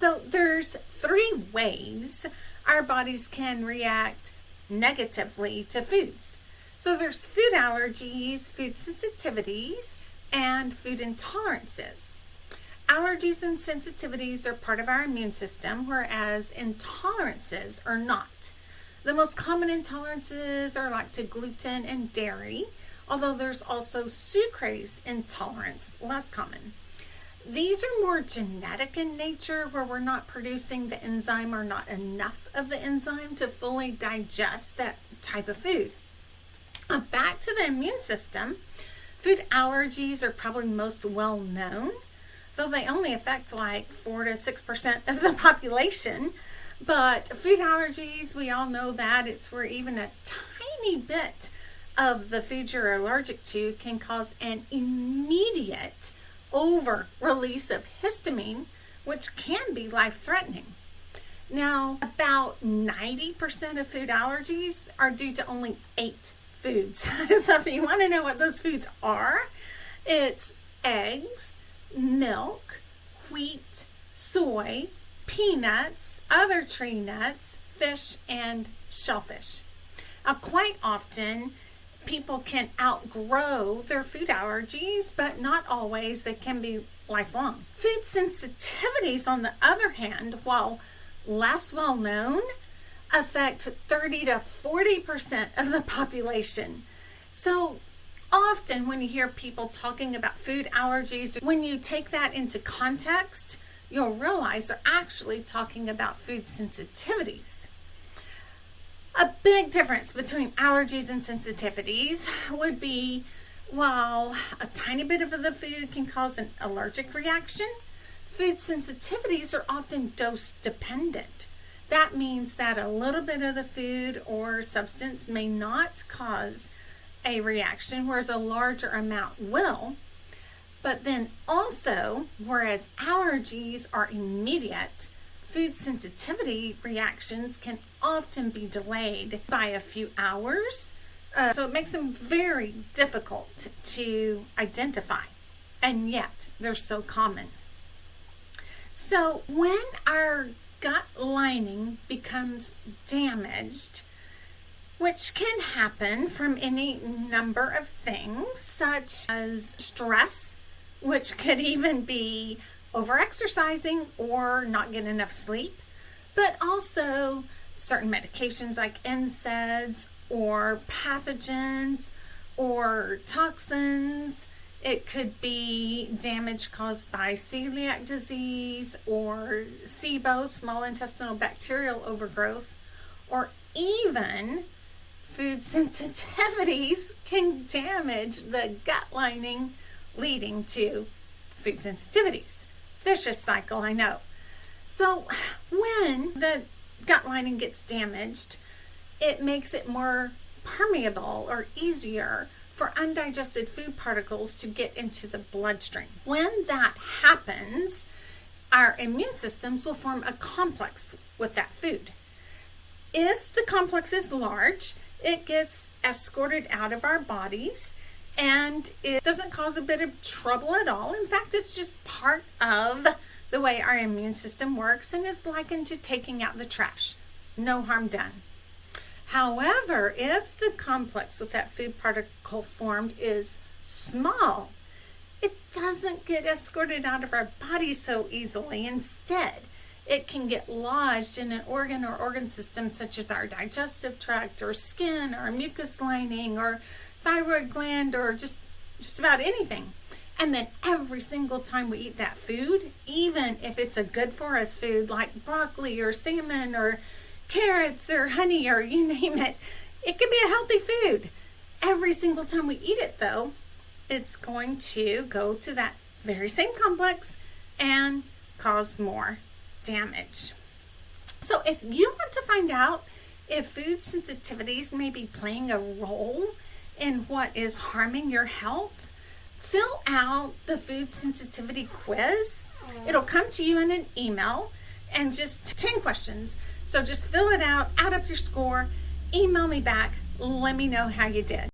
So there's 3 ways our bodies can react negatively to foods. So there's food allergies, food sensitivities, and food intolerances. Allergies and sensitivities are part of our immune system, whereas intolerances are not. The most common intolerances are like to gluten and dairy, although there's also sucrase intolerance, less common. These are more genetic in nature, where we're not producing the enzyme or not enough of the enzyme to fully digest that type of food. Back to the immune system, food allergies are probably most well known, though they only affect like 4 to 6% of the population. But food allergies, we all know that it's where even a tiny bit of the food you're allergic to can cause an immediate over release of histamine, which can be life-threatening. Now, about 90% of food allergies are due to only 8 foods. So if you want to know what those foods are, it's eggs, milk, wheat, soy, peanuts, other tree nuts, fish, and shellfish. Now, quite often, people can outgrow their food allergies, but not always. They can be lifelong. Food sensitivities, on the other hand, while less well known, affect 30 to 40% of the population. So often when you hear people talking about food allergies, when you take that into context, you'll realize they're actually talking about food sensitivities. A big difference between allergies and sensitivities would be, while a tiny bit of the food can cause an allergic reaction, food sensitivities are often dose dependent. That means that a little bit of the food or substance may not cause a reaction, whereas a larger amount will. But then also, whereas allergies are immediate, food sensitivity reactions can often be delayed by a few hours. So it makes them very difficult to identify, and yet they're so common. So when our gut lining becomes damaged, which can happen from any number of things, such as stress, which could even be overexercising or not getting enough sleep, but also certain medications like NSAIDs or pathogens or toxins. It could be damage caused by celiac disease or SIBO, small intestinal bacterial overgrowth, or even food sensitivities can damage the gut lining, leading to food sensitivities. Vicious cycle, I know. So when the gut lining gets damaged, it makes it more permeable or easier for undigested food particles to get into the bloodstream. When that happens, our immune systems will form a complex with that food. If the complex is large, it gets escorted out of our bodies, and it doesn't cause a bit of trouble at all. In fact, it's just part of the way our immune system works, and it's likened to taking out the trash. No harm done. However, if the complex with that food particle formed is small, it doesn't get escorted out of our body so easily. Instead, it can get lodged in an organ or organ system such as our digestive tract or skin or mucus lining or thyroid gland or just about anything. And then every single time we eat that food, even if it's a good for us food like broccoli or salmon or carrots or honey or you name it, it can be a healthy food. Every single time we eat it, though, it's going to go to that very same complex and cause more damage. So if you want to find out if food sensitivities may be playing a role in what is harming your health, fill out the food sensitivity quiz. It'll come to you in an email, and just 10 questions. So just fill it out, add up your score, email me back, let me know how you did.